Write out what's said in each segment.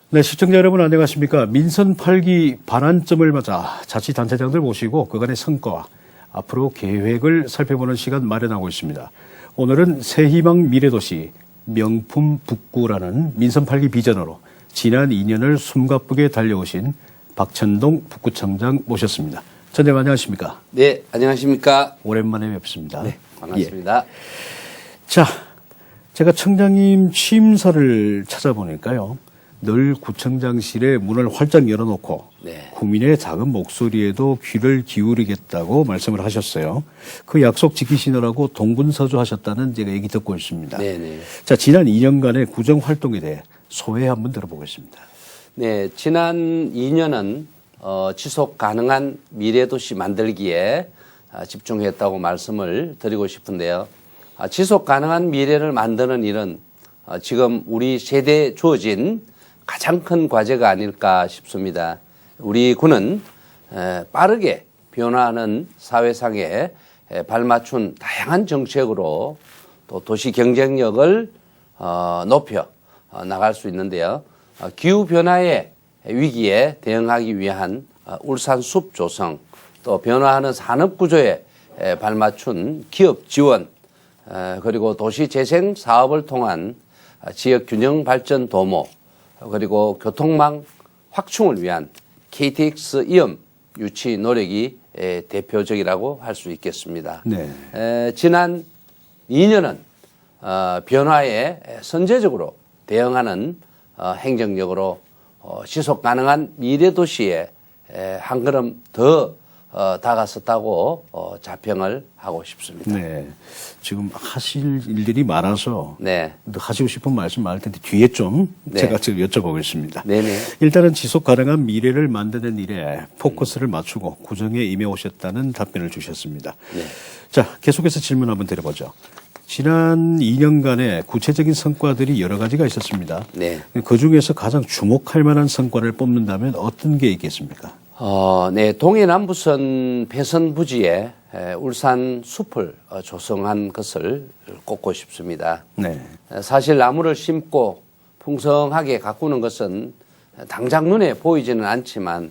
네, 시청자 여러분 안녕하십니까. 민선 8기 반환점을 맞아 자치단체장들 모시고 그간의 성과, 앞으로 계획을 살펴보는 시간 마련하고 있습니다. 오늘은 새희망 미래도시 명품 북구라는 민선 8기 비전으로 지난 2년을 숨가쁘게 달려오신 박천동 북구청장 모셨습니다. 전님 안녕하십니까. 네, 안녕하십니까. 오랜만에 뵙습니다. 네, 반갑습니다. 예. 자, 제가 청장님 취임사를 찾아보니까요. 늘 구청장실에 문을 활짝 열어놓고 네. 국민의 작은 목소리에도 귀를 기울이겠다고 말씀을 하셨어요. 그 약속 지키시느라고 동분서주 하셨다는 제가 얘기 듣고 있습니다. 네네. 자, 지난 2년간의 구정 활동에 대해 소회 한번 들어보겠습니다. 네, 지난 2년은 지속 가능한 미래도시 만들기에 집중했다고 말씀을 드리고 싶은데요. 지속 가능한 미래를 만드는 일은 지금 우리 세대에 주어진 가장 큰 과제가 아닐까 싶습니다. 우리 군은 빠르게 변화하는 사회상에 발맞춘 다양한 정책으로 또 도시 경쟁력을 높여 나갈 수 있는데요. 기후변화의 위기에 대응하기 위한 울산 숲 조성, 또 변화하는 산업구조에 발맞춘 기업 지원, 그리고 도시 재생 사업을 통한 지역 균형 발전 도모, 그리고 교통망 확충을 위한 KTX 이음 유치 노력이 대표적이라고 할 수 있겠습니다. 네. 지난 2년은 변화에 선제적으로 대응하는 행정력으로 지속 가능한 미래 도시에 한 걸음 더 다가섰다고 자평을 하고 싶습니다. 네. 지금 하실 일들이 많아서 네. 하시고 싶은 말씀 많을 텐데 뒤에 좀 네. 제가 지금 여쭤보겠습니다. 네네. 일단은 지속 가능한 미래를 만드는 일에 포커스를 맞추고 구정에 임해 오셨다는 답변을 주셨습니다. 네. 자, 계속해서 질문 한번 드려보죠. 지난 2년간의 구체적인 성과들이 여러 가지가 있었습니다. 네. 그 중에서 가장 주목할 만한 성과를 뽑는다면 어떤 게 있겠습니까? 네, 동해남부선 폐선 부지에 울산 숲을 조성한 것을 꼽고 싶습니다. 네. 사실 나무를 심고 풍성하게 가꾸는 것은 당장 눈에 보이지는 않지만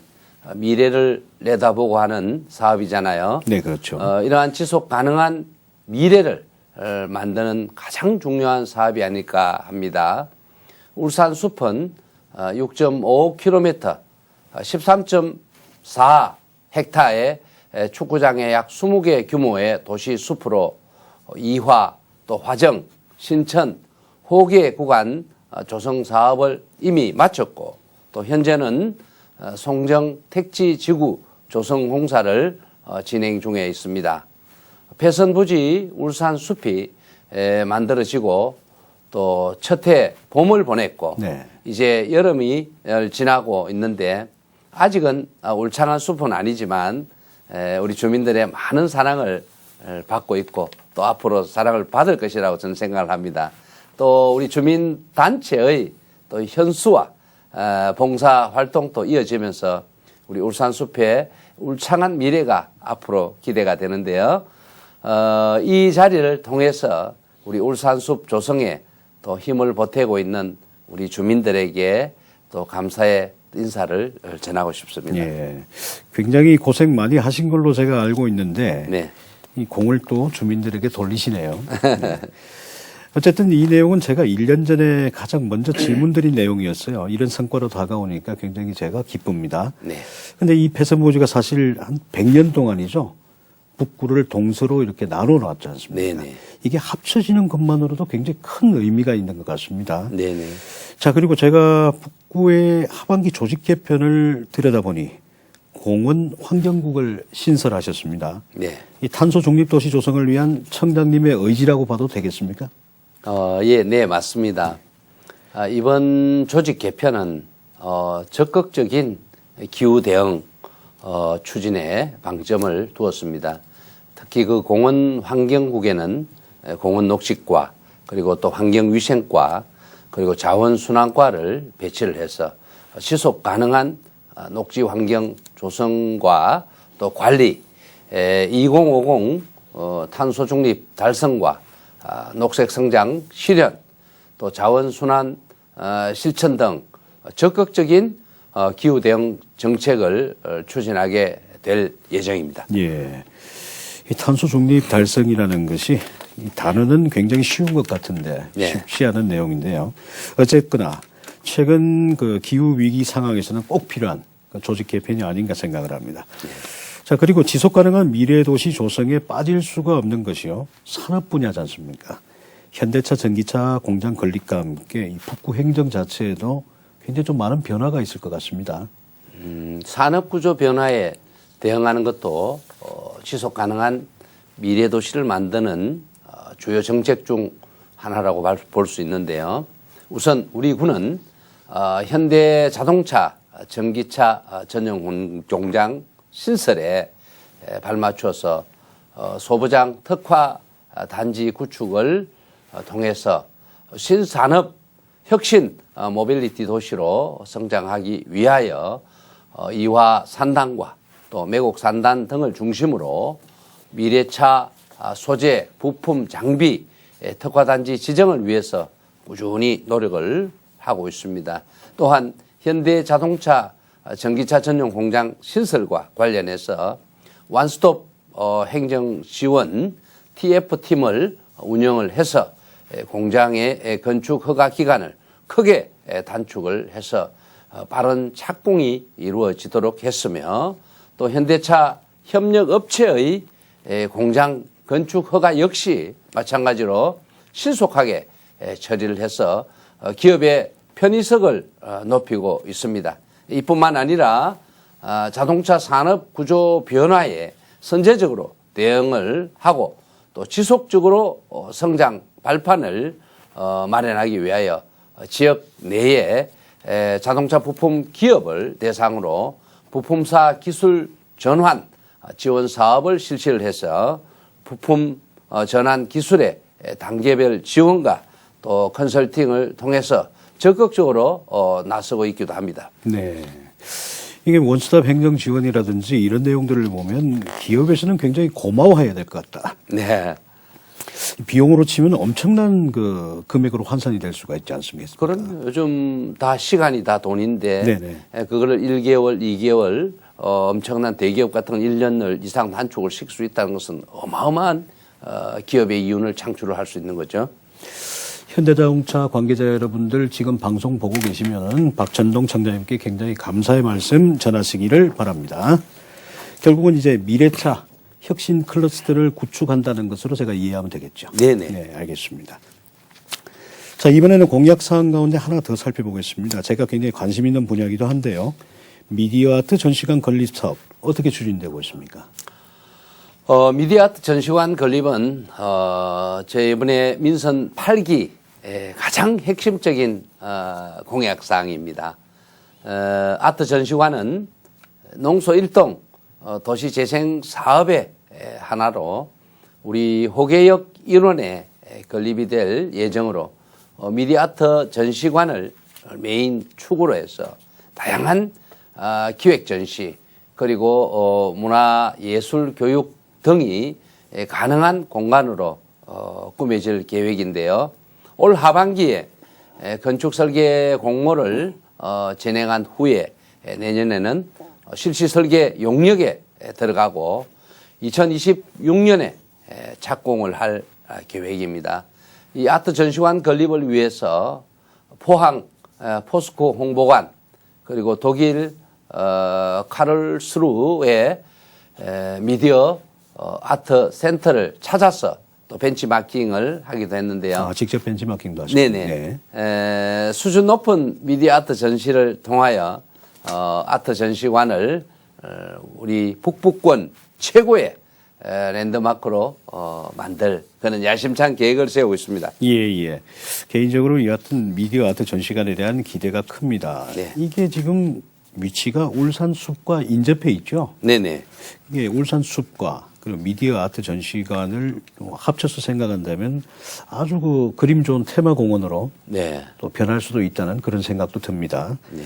미래를 내다보고 하는 사업이잖아요. 네, 그렇죠. 이러한 지속 가능한 미래를 만드는 가장 중요한 사업이 아닐까 합니다. 울산 숲은 6.5km, 13.4 헥타의 축구장의 약 20개 규모의 도시 숲으로 이화, 또 화정, 신천, 호계 구간 조성 사업을 이미 마쳤고 또 현재는 송정 택지지구 조성 공사를 진행 중에 있습니다. 폐선 부지 울산 숲이 만들어지고 또 첫 해 봄을 보냈고 네. 이제 여름이 지나고 있는데 아직은 울창한 숲은 아니지만 우리 주민들의 많은 사랑을 받고 있고 또 앞으로 사랑을 받을 것이라고 저는 생각을 합니다. 또 우리 주민단체의 또 현수와 봉사 활동도 이어지면서 우리 울산 숲의 울창한 미래가 앞으로 기대가 되는데요. 이 자리를 통해서 우리 울산 숲 조성에 또 힘을 보태고 있는 우리 주민들에게 또 감사의 인사를 전하고 싶습니다. 예. 굉장히 고생 많이 하신 걸로 제가 알고 있는데 네. 이 공을 또 주민들에게 돌리시네요. 네. 어쨌든 이 내용은 제가 1년 전에 가장 먼저 질문드린 내용이었어요. 이런 성과로 다가오니까 굉장히 제가 기쁩니다. 네. 근데 이 폐선부지가 사실 한 100년 동안이죠. 북구를 동서로 이렇게 나눠 놨지 않습니까? 네네. 이게 합쳐지는 것만으로도 굉장히 큰 의미가 있는 것 같습니다. 네네. 자, 그리고 제가 북구의 하반기 조직 개편을 들여다보니 공원 환경국을 신설하셨습니다. 네. 이 탄소 중립 도시 조성을 위한 청장님의 의지라고 봐도 되겠습니까? 예, 네, 맞습니다. 이번 조직 개편은 적극적인 기후 대응 추진에 방점을 두었습니다. 특히 그 공원 환경국에는 공원 녹지과 그리고 또 환경위생과 그리고 자원순환과를 배치를 해서 지속 가능한 녹지 환경 조성과 또 관리, 2050 탄소 중립 달성과 녹색 성장 실현, 또 자원순환 실천 등 적극적인 기후 대응 정책을 추진하게 될 예정입니다. 예. 이 탄소 중립 달성이라는 것이 이 단어는 굉장히 쉬운 것 같은데 네. 쉽지 않은 내용인데요. 어쨌거나 최근 그 기후 위기 상황에서는 꼭 필요한 그 조직 개편이 아닌가 생각을 합니다. 자, 그리고 지속 가능한 미래 도시 조성에 빠질 수가 없는 것이요. 산업 분야지 않습니까? 현대차, 전기차 공장 건립과 함께 이 북구 행정 자체에도 굉장히 좀 많은 변화가 있을 것 같습니다. 산업 구조 변화에 대응하는 것도 지속 가능한 미래 도시를 만드는 주요 정책 중 하나라고 볼 수 있는데요. 우선 우리 군은 현대 자동차, 전기차 전용 공장 신설에 발맞추어서 소부장 특화 단지 구축을 통해서 신산업 혁신 모빌리티 도시로 성장하기 위하여 이화 산단과 또 매곡 산단 등을 중심으로 미래차 소재, 부품, 장비 특화단지 지정을 위해서 꾸준히 노력을 하고 있습니다. 또한 현대 자동차, 전기차 전용 공장 신설과 관련해서 원스톱 행정 지원 TF팀을 운영을 해서 공장의 건축 허가 기간을 크게 단축을 해서 빠른 착공이 이루어지도록 했으며 또 현대차 협력업체의 공장 건축 허가 역시 마찬가지로 신속하게 처리를 해서 기업의 편의성을 높이고 있습니다. 이뿐만 아니라 자동차 산업 구조 변화에 선제적으로 대응을 하고 또 지속적으로 성장 발판을 마련하기 위하여 지역 내에 자동차 부품 기업을 대상으로 부품사 기술 전환 지원 사업을 실시를 해서 부품 전환 기술의 단계별 지원과 또 컨설팅을 통해서 적극적으로 나서고 있기도 합니다. 네. 이게 원스톱 행정 지원이라든지 이런 내용들을 보면 기업에서는 굉장히 고마워해야 될 것 같다. 네. 비용으로 치면 엄청난 그 금액으로 환산이 될 수가 있지 않습니까? 그런 요즘 다 시간이 다 돈인데 네네. 그거를 1개월, 2개월 엄청난 대기업 같은 건 1년 이상 단축을 시킬 수 있다는 것은 어마어마한 기업의 이윤을 창출을 할 수 있는 거죠. 현대자동차 관계자 여러분들 지금 방송 보고 계시면은 박찬동 청장님께 굉장히 감사의 말씀 전하시기를 바랍니다. 결국은 이제 미래차 혁신 클러스터를 구축한다는 것으로 제가 이해하면 되겠죠. 네네. 네, 알겠습니다. 자, 이번에는 공약 사항 가운데 하나 더 살펴보겠습니다. 제가 굉장히 관심 있는 분야이기도 한데요. 미디어 아트 전시관 건립 사업 어떻게 추진되고 있습니까? 미디어 아트 전시관 건립은 제 이번에 민선 8기 가장 핵심적인 공약 사항입니다. 아트 전시관은 농소 1동 도시 재생 사업의 하나로 우리 호계역 일원에 건립이 될 예정으로 미디어 아트 전시관을 메인 축으로 해서 다양한 기획 전시 그리고 문화 예술 교육 등이 가능한 공간으로 꾸며질 계획인데요. 올 하반기에 건축 설계 공모를 진행한 후에 내년에는 실시 설계 용역에 들어가고 2026년에 착공을 할 계획입니다. 이 아트 전시관 건립을 위해서 포항 포스코 홍보관 그리고 독일 카를스루의 미디어 아트 센터를 찾아서 또 벤치마킹을 하기도 했는데요. 아, 직접 벤치마킹도 하시고. 네네. 수준 높은 미디어 아트 전시를 통하여 아트 전시관을 우리 북부권 최고의 랜드마크로 만들 그런 야심찬 계획을 세우고 있습니다. 예. 개인적으로 여하튼 미디어 아트 전시관에 대한 기대가 큽니다. 네. 이게 지금 위치가 울산숲과 인접해 있죠. 네네. 이게 울산숲과 그리고 미디어 아트 전시관을 합쳐서 생각한다면 아주 그 그림 좋은 테마 공원으로 네. 또 변할 수도 있다는 그런 생각도 듭니다. 네.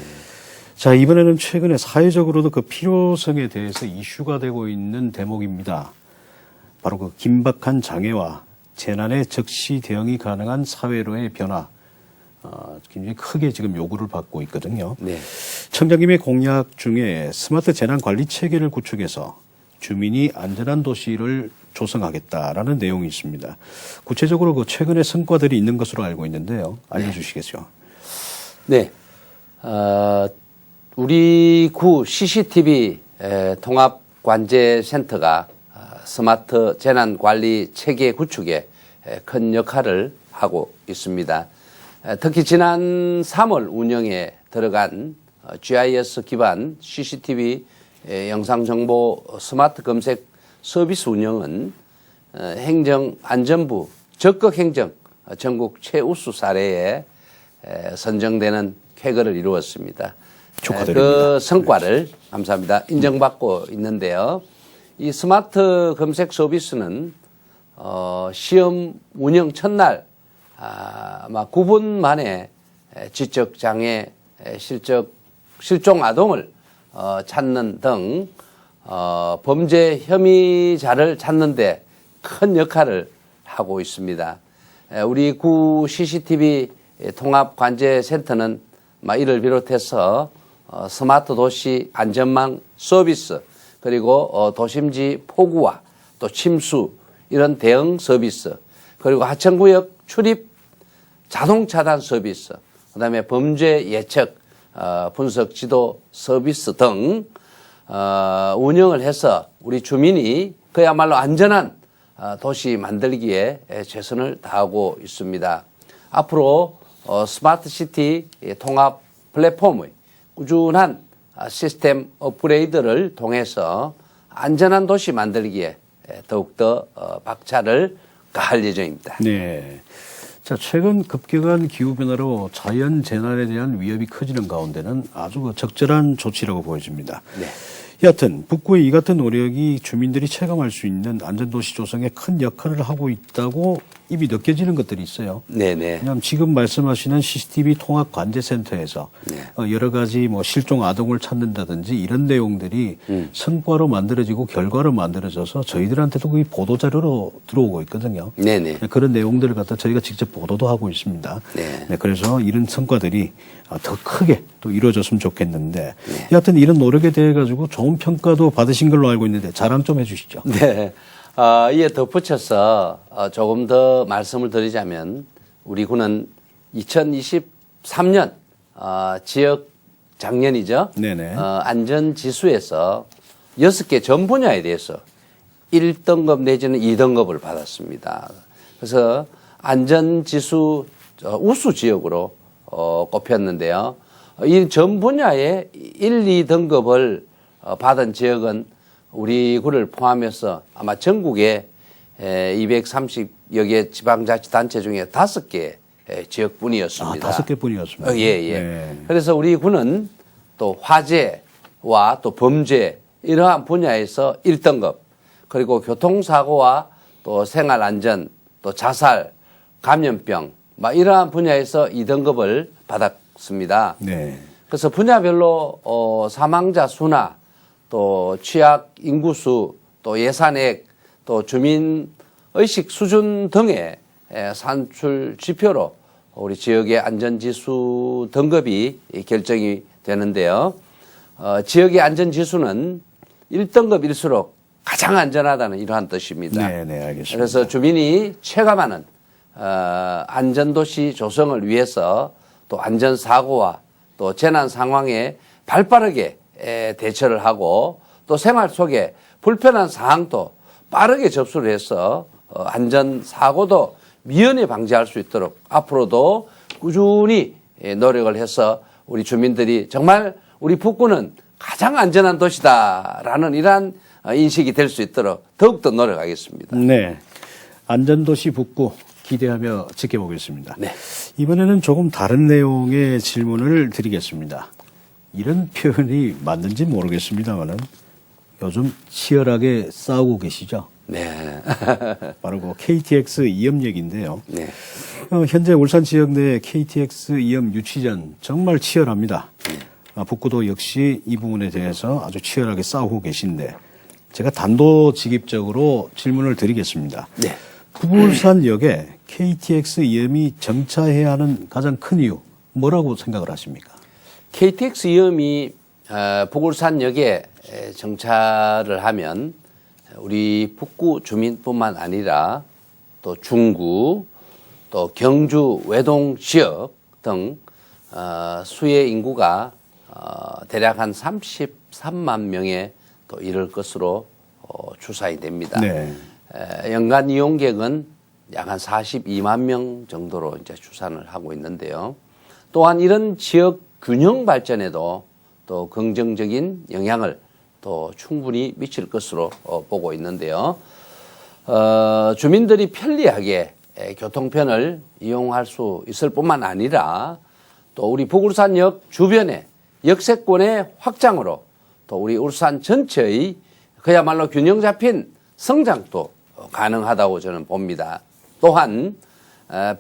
자, 이번에는 최근에 사회적으로도 그 필요성에 대해서 이슈가 되고 있는 대목입니다. 바로 그 긴박한 장애와 재난에 즉시 대응이 가능한 사회로의 변화. 굉장히 크게 지금 요구를 받고 있거든요. 네. 청장님의 공약 중에 스마트 재난 관리 체계를 구축해서 주민이 안전한 도시를 조성하겠다라는 내용이 있습니다. 구체적으로 그 최근의 성과들이 있는 것으로 알고 있는데요. 알려주시겠어요? 네. 우리 구 CCTV 통합관제센터가 스마트 재난관리 체계 구축에 큰 역할을 하고 있습니다. 특히 지난 3월 운영에 들어간 GIS 기반 CCTV 영상정보 스마트 검색 서비스 운영은 행정안전부 적극행정 전국 최우수 사례에 선정되는 쾌거를 이루었습니다. 축하드립니다. 그 성과를 감사합니다. 인정받고 있는데요. 이 스마트 검색 서비스는 시험 운영 첫날 아마 9분 만에 지적 장애, 실종 아동을 찾는 등 범죄 혐의자를 찾는 데 큰 역할을 하고 있습니다. 우리 구 CCTV 통합관제센터는 이를 비롯해서 스마트 도시 안전망 서비스 그리고 도심지 폭우와 또 침수 이런 대응 서비스 그리고 하천구역 출입 자동 차단 서비스 그다음에 범죄 예측 분석 지도 서비스 등 운영을 해서 우리 주민이 그야말로 안전한 도시 만들기에 최선을 다하고 있습니다. 앞으로 스마트 시티 통합 플랫폼의 꾸준한 시스템 업그레이드를 통해서 안전한 도시 만들기에 더욱더 박차를 가할 예정입니다. 네. 자, 최근 급격한 기후변화로 자연 재난에 대한 위협이 커지는 가운데는 아주 적절한 조치라고 보여집니다. 네. 여하튼 북구의 이 같은 노력이 주민들이 체감할 수 있는 안전도시 조성에 큰 역할을 하고 있다고 입이 느껴지는 것들이 있어요. 네네. 왜냐하면 지금 말씀하시는 CCTV 통합관제센터에서 여러 가지 뭐 실종 아동을 찾는다든지 이런 내용들이 성과로 만들어지고 결과로 만들어져서 저희들한테도 거의 보도자료로 들어오고 있거든요. 네네. 그런 내용들을 갖다 저희가 직접 보도도 하고 있습니다. 네. 네, 그래서 이런 성과들이 더 크게 또 이루어졌으면 좋겠는데 여하튼 이런 노력에 대해 가지고 좋은 평가도 받으신 걸로 알고 있는데 자랑 좀 해주시죠. 네. 이에 덧붙여서 조금 더 말씀을 드리자면 우리 군은 2023년 지역 작년이죠. 네네. 안전지수에서 6개 전 분야에 대해서 1등급 내지는 2등급을 받았습니다. 그래서 안전지수 우수 지역으로 꼽혔는데요. 이 전 분야에 1, 2등급을 받은 지역은 우리 구를 포함해서 아마 전국에 230여 개 지방자치단체 중에 5개 지역뿐이었습니다. 5개뿐이었습니다. 예. 네. 그래서 우리 구는 또 화재와 또 범죄 이러한 분야에서 1등급 그리고 교통사고와 또 생활안전 또 자살, 감염병 이러한 분야에서 2등급을 받았습니다. 네. 그래서 분야별로 사망자 수나 또 취약 인구수 또 예산액 또 주민의식 수준 등의 산출 지표로 우리 지역의 안전지수 등급이 결정이 되는데요. 지역의 안전지수는 1등급일수록 가장 안전하다는 이러한 뜻입니다. 네, 알겠습니다. 그래서 주민이 체감하는 안전도시 조성을 위해서 또 안전사고와 또 재난 상황에 발빠르게 대처를 하고 또 생활 속에 불편한 사항도 빠르게 접수를 해서 안전사고도 미연에 방지할 수 있도록 앞으로도 꾸준히 노력을 해서 우리 주민들이 정말 우리 북구는 가장 안전한 도시다라는 이러한 인식이 될 수 있도록 더욱더 노력하겠습니다. 네. 안전도시 북구 기대하며 지켜보겠습니다. 네. 이번에는 조금 다른 내용의 질문을 드리겠습니다. 이런 표현이 맞는지 모르겠습니다만은 요즘 치열하게 싸우고 계시죠? 네. 바로 그 KTX 이염 얘기인데요. 네. 현재 울산 지역 내 KTX 이염 유치전 정말 치열합니다. 북구도 역시 이 부분에 대해서 아주 치열하게 싸우고 계신데 제가 단도직입적으로 질문을 드리겠습니다. 네. 부부울산역에 KTX 이음이 정차해야 하는 가장 큰 이유 뭐라고 생각을 하십니까? KTX 이음이 북울산역에 정차를 하면 우리 북구 주민뿐만 아니라 또 중구, 또 경주 외동 지역 등 수의 인구가 대략 한 33만 명에 또 이를 것으로 추산이 됩니다. 네. 연간 이용객은 약 한 42만 명 정도로 이제 추산을 하고 있는데요. 또한 이런 지역 균형 발전에도 또 긍정적인 영향을 또 충분히 미칠 것으로 보고 있는데요. 주민들이 편리하게 교통편을 이용할 수 있을 뿐만 아니라 또 우리 북울산역 주변의 역세권의 확장으로 또 우리 울산 전체의 그야말로 균형 잡힌 성장도 가능하다고 저는 봅니다. 또한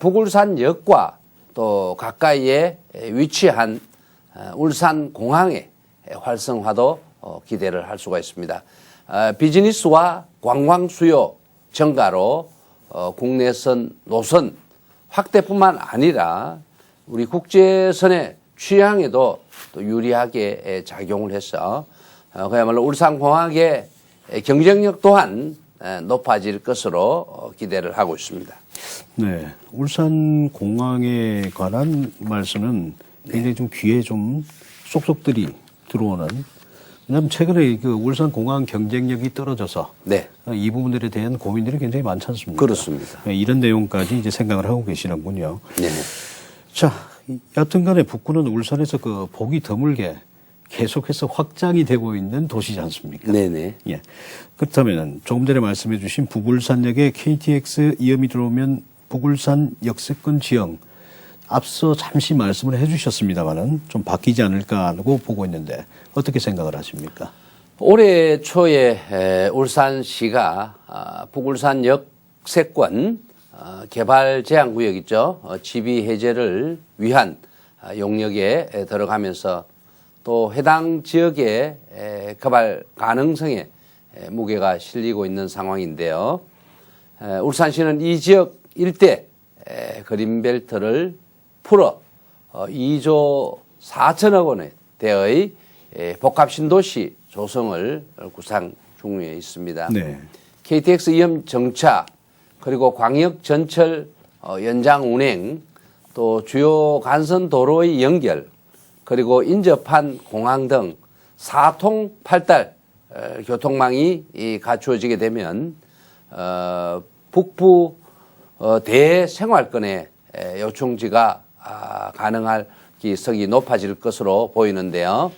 북울산역과 또 가까이에 위치한 울산공항의 활성화도 기대를 할 수가 있습니다. 비즈니스와 관광 수요 증가로 국내선 노선 확대뿐만 아니라 우리 국제선의 취향에도 또 유리하게 작용을 해서 그야말로 울산공항의 경쟁력 또한 높아질 것으로 기대를 하고 있습니다. 네, 울산공항에 관한 말씀은 굉장히 좀 귀에 좀 쏙쏙들이 들어오는. 왜냐하면 최근에 그 울산공항 경쟁력이 떨어져서 네, 이 부분들에 대한 고민들이 굉장히 많지 않습니까? 그렇습니다. 네, 이런 내용까지 이제 생각을 하고 계시는군요. 네. 자, 여튼간에 북구는 울산에서 그 복이 드물게 계속해서 확장이 되고 있는 도시지 않습니까? 네네. 예. 그렇다면 조금 전에 말씀해 주신 북울산역에 KTX 이음이 들어오면 북울산 역세권 지형 앞서 잠시 말씀을 해 주셨습니다만은 좀 바뀌지 않을까 하고 보고 있는데 어떻게 생각을 하십니까? 올해 초에 울산시가 북울산 역세권 개발 제한 구역 있죠. 지비 해제를 위한 용역에 들어가면서 또 해당 지역의 개발 가능성에 무게가 실리고 있는 상황인데요. 울산시는 이 지역 일대 그린벨트를 풀어 2조 4천억 원에 대의 복합신도시 조성을 구상 중에 있습니다. 네. KTX 이음 정차 그리고 광역 전철 연장 운행 또 주요 간선 도로의 연결 그리고 인접한 공항 등 4통 8달 교통망이 갖추어지게 되면 북부 대생활권의 요충지가 가능할 기석이 높아질 것으로 보이는데요.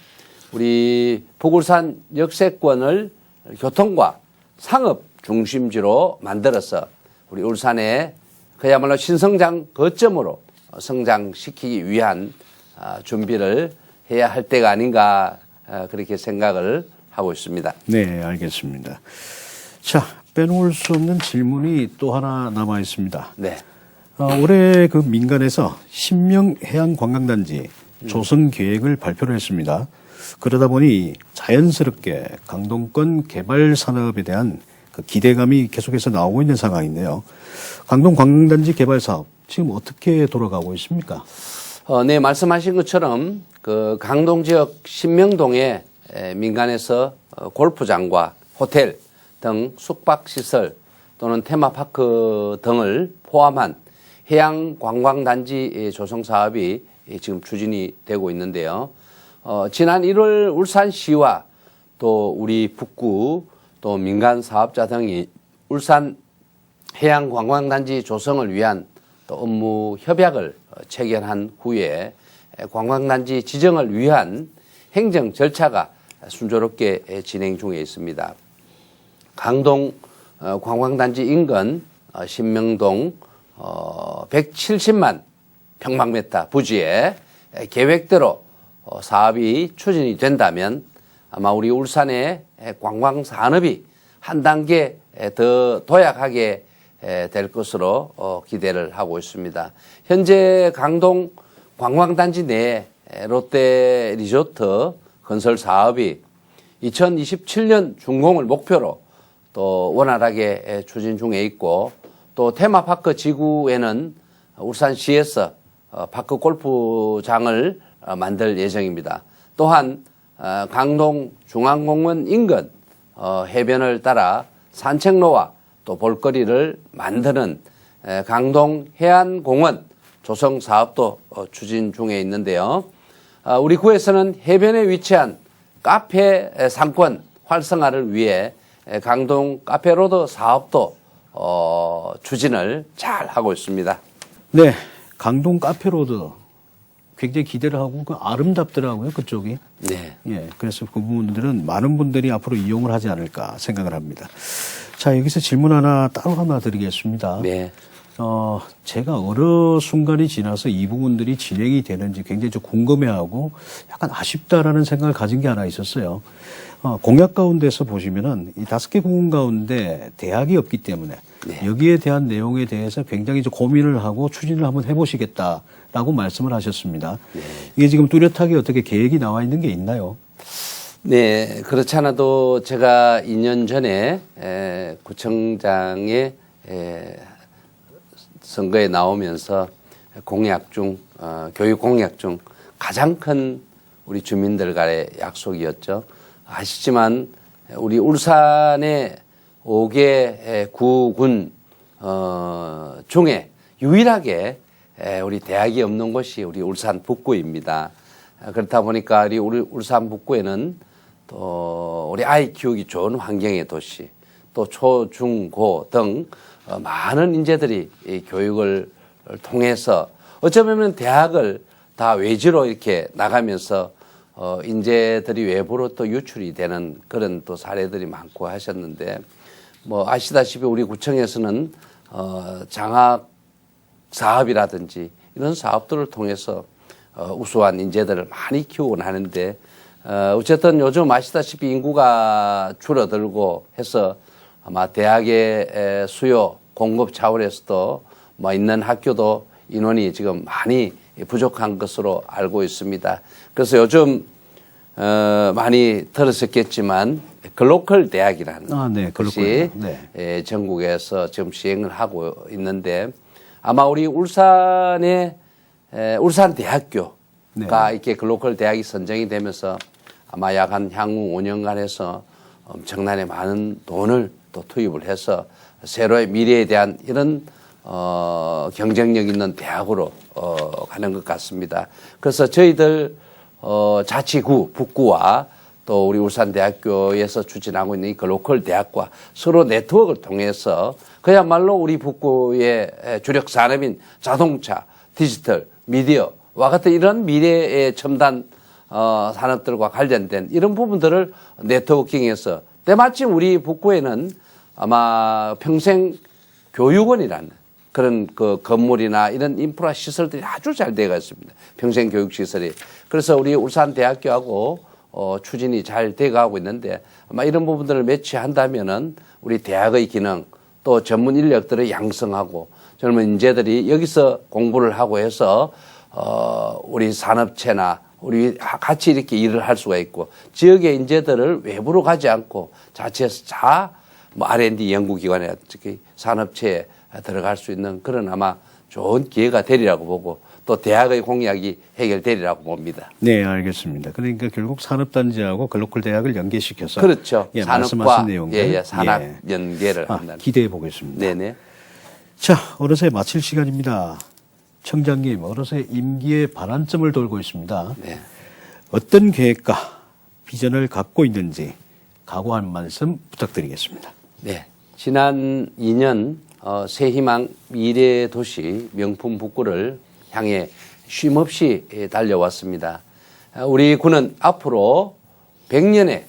우리 북울산 역세권을 교통과 상업 중심지로 만들어서 우리 울산의 그야말로 신성장 거점으로 성장시키기 위한 준비를 해야 할 때가 아닌가 그렇게 생각을 하고 있습니다. 네, 알겠습니다. 자, 빼놓을 수 없는 질문이 또 하나 남아 있습니다. 네. 올해 그 민간에서 신명 해양 관광단지 조성 계획을 발표를 했습니다. 그러다 보니 자연스럽게 강동권 개발 산업에 대한 그 기대감이 계속해서 나오고 있는 상황인데요. 강동 관광단지 개발 사업 지금 어떻게 돌아가고 있습니까? 네, 말씀하신 것처럼 그 강동 지역 신명동에 민간에서 골프장과 호텔 등 숙박시설 또는 테마파크 등을 포함한 해양 관광단지 조성 사업이 지금 추진이 되고 있는데요. 지난 1월 울산시와 또 우리 북구 또 민간 사업자 등이 울산 해양 관광단지 조성을 위한 또 업무 협약을 체결한 후에 관광단지 지정을 위한 행정 절차가 순조롭게 진행 중에 있습니다. 강동 관광단지 인근 신명동 170만 평방미터 부지에 계획대로 사업이 추진이 된다면 아마 우리 울산의 관광 산업이 한 단계 더 도약하게 될 것으로 기대를 하고 있습니다. 현재 강동 관광단지 내 롯데 리조트 건설 사업이 2027년 준공을 목표로 또 원활하게 추진 중에 있고 또 테마파크 지구에는 울산시에서 파크 골프장을 만들 예정입니다. 또한 강동 중앙공원 인근 해변을 따라 산책로와 또 볼거리를 만드는 강동 해안공원 조성 사업도 추진 중에 있는데요. 우리 구에서는 해변에 위치한 카페 상권 활성화를 위해 강동 카페로드 사업도 추진을 잘 하고 있습니다. 네, 강동 카페로드 굉장히 기대를 하고 아름답더라고요, 그쪽이. 네. 예, 그래서 그 부분들은 많은 분들이 앞으로 이용을 하지 않을까 생각을 합니다. 자, 여기서 질문 따로 하나 드리겠습니다. 네. 제가 어느 순간이 지나서 이 부분들이 진행이 되는지 굉장히 좀 궁금해하고 약간 아쉽다라는 생각을 가진 게 하나 있었어요. 공약 가운데서 보시면은 이 5개 공원 가운데 대학이 없기 때문에 네. 여기에 대한 내용에 대해서 굉장히 좀 고민을 하고 추진을 한번 해보시겠다라고 말씀을 하셨습니다. 네. 이게 지금 뚜렷하게 어떻게 계획이 나와 있는 게 있나요? 네, 그렇지 않아도 제가 2년 전에 구청장의 선거에 나오면서 공약 중, 교육 공약 중 가장 큰 우리 주민들과의 약속이었죠. 아시지만 우리 울산의 5개 구군 중에 유일하게 우리 대학이 없는 곳이 우리 울산 북구입니다. 그렇다 보니까 우리 울산 북구에는 또 우리 아이 키우기 좋은 환경의 도시, 또 초, 중, 고 등 많은 인재들이 이 교육을 통해서 어쩌면 대학을 다 외지로 이렇게 나가면서 인재들이 외부로 또 유출이 되는 그런 또 사례들이 많고 하셨는데, 뭐 아시다시피 우리 구청에서는 장학 사업이라든지 이런 사업들을 통해서 우수한 인재들을 많이 키우곤 하는데, 어쨌든 요즘 아시다시피 인구가 줄어들고 해서 아마 대학의 수요 공급 차원에서도 뭐 있는 학교도 인원이 지금 많이 부족한 것으로 알고 있습니다. 그래서 요즘 많이 들으셨겠지만 글로컬 대학이라는 네, 것이 네. 전국에서 지금 시행을 하고 있는데, 아마 우리 울산의 울산대학교가 네. 이렇게 글로컬 대학이 선정이 되면서 아마 약 한 향후 5년간 해서 엄청나게 많은 돈을 또 투입을 해서 새로의 미래에 대한 이런 경쟁력 있는 대학으로 가는 것 같습니다. 그래서 저희들 자치구 북구와 또 우리 울산대학교에서 추진하고 있는 이 글로컬 대학과 서로 네트워크를 통해서 그야말로 우리 북구의 주력 산업인 자동차, 디지털, 미디어와 같은 이런 미래의 첨단 산업들과 관련된 이런 부분들을 네트워킹해서 때마침 우리 북구에는 아마 평생 교육원이라는 그런 그 건물이나 이런 인프라 시설들이 아주 잘 되어 있습니다. 평생 교육 시설이. 그래서 우리 울산대학교하고 추진이 잘 되어 가고 있는데, 아마 이런 부분들을 매치한다면은 우리 대학의 기능 또 전문 인력들을 양성하고 젊은 인재들이 여기서 공부를 하고 해서 우리 산업체나 우리 같이 이렇게 일을 할 수가 있고, 지역의 인재들을 외부로 가지 않고 자체에서 뭐 R&D 연구기관에 특히 산업체에 들어갈 수 있는 그런 아마 좋은 기회가 되리라고 보고, 또 대학의 공약이 해결되리라고 봅니다. 네, 알겠습니다. 그러니까 결국 산업단지하고 글로컬 대학을 연계시켜서. 그렇죠. 예, 산업과 말씀하신 내용들. 산업 연계를 한다는. 기대해 보겠습니다. 네네. 자, 어느새 마칠 시간입니다. 청장님, 어느새 임기의 반환점을 돌고 있습니다. 네. 어떤 계획과 비전을 갖고 있는지 각오 한 말씀 부탁드리겠습니다. 네. 지난 2년 새희망 미래도시 명품 북구를 향해 쉼없이 달려왔습니다. 우리 군은 앞으로 100년의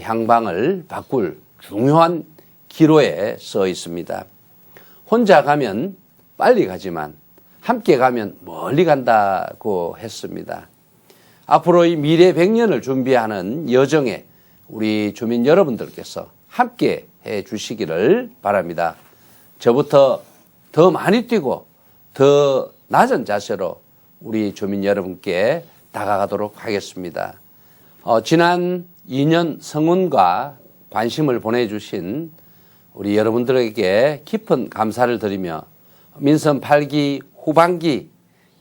향방을 바꿀 중요한 기로에 서 있습니다. 혼자 가면 빨리 가지만 함께 가면 멀리 간다고 했습니다. 앞으로 이 미래 100년을 준비하는 여정에 우리 주민 여러분들께서 함께 해 주시기를 바랍니다. 저부터 더 많이 뛰고 더 낮은 자세로 우리 주민 여러분께 다가가도록 하겠습니다. 지난 2년 성원과 관심을 보내주신 우리 여러분들에게 깊은 감사를 드리며 민선 8기 후반기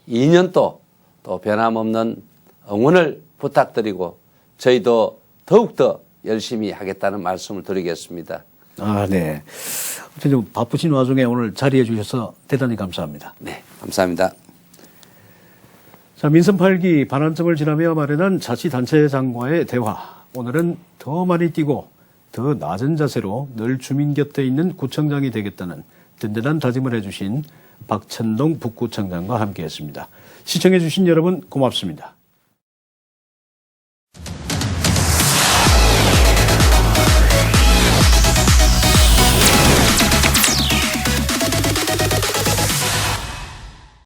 2년도 또 변함없는 응원을 부탁드리고 저희도 더욱더 열심히 하겠다는 말씀을 드리겠습니다. 아, 네. 어쨌든 바쁘신 와중에 오늘 자리해 주셔서 대단히 감사합니다. 네, 감사합니다. 자, 민선 8기 반환점을 지나며 마련한 자치단체장과의 대화. 오늘은 더 많이 뛰고 더 낮은 자세로 늘 주민 곁에 있는 구청장이 되겠다는 든든한 다짐을 해주신 박찬동 북구청장과 함께했습니다. 시청해주신 여러분 고맙습니다.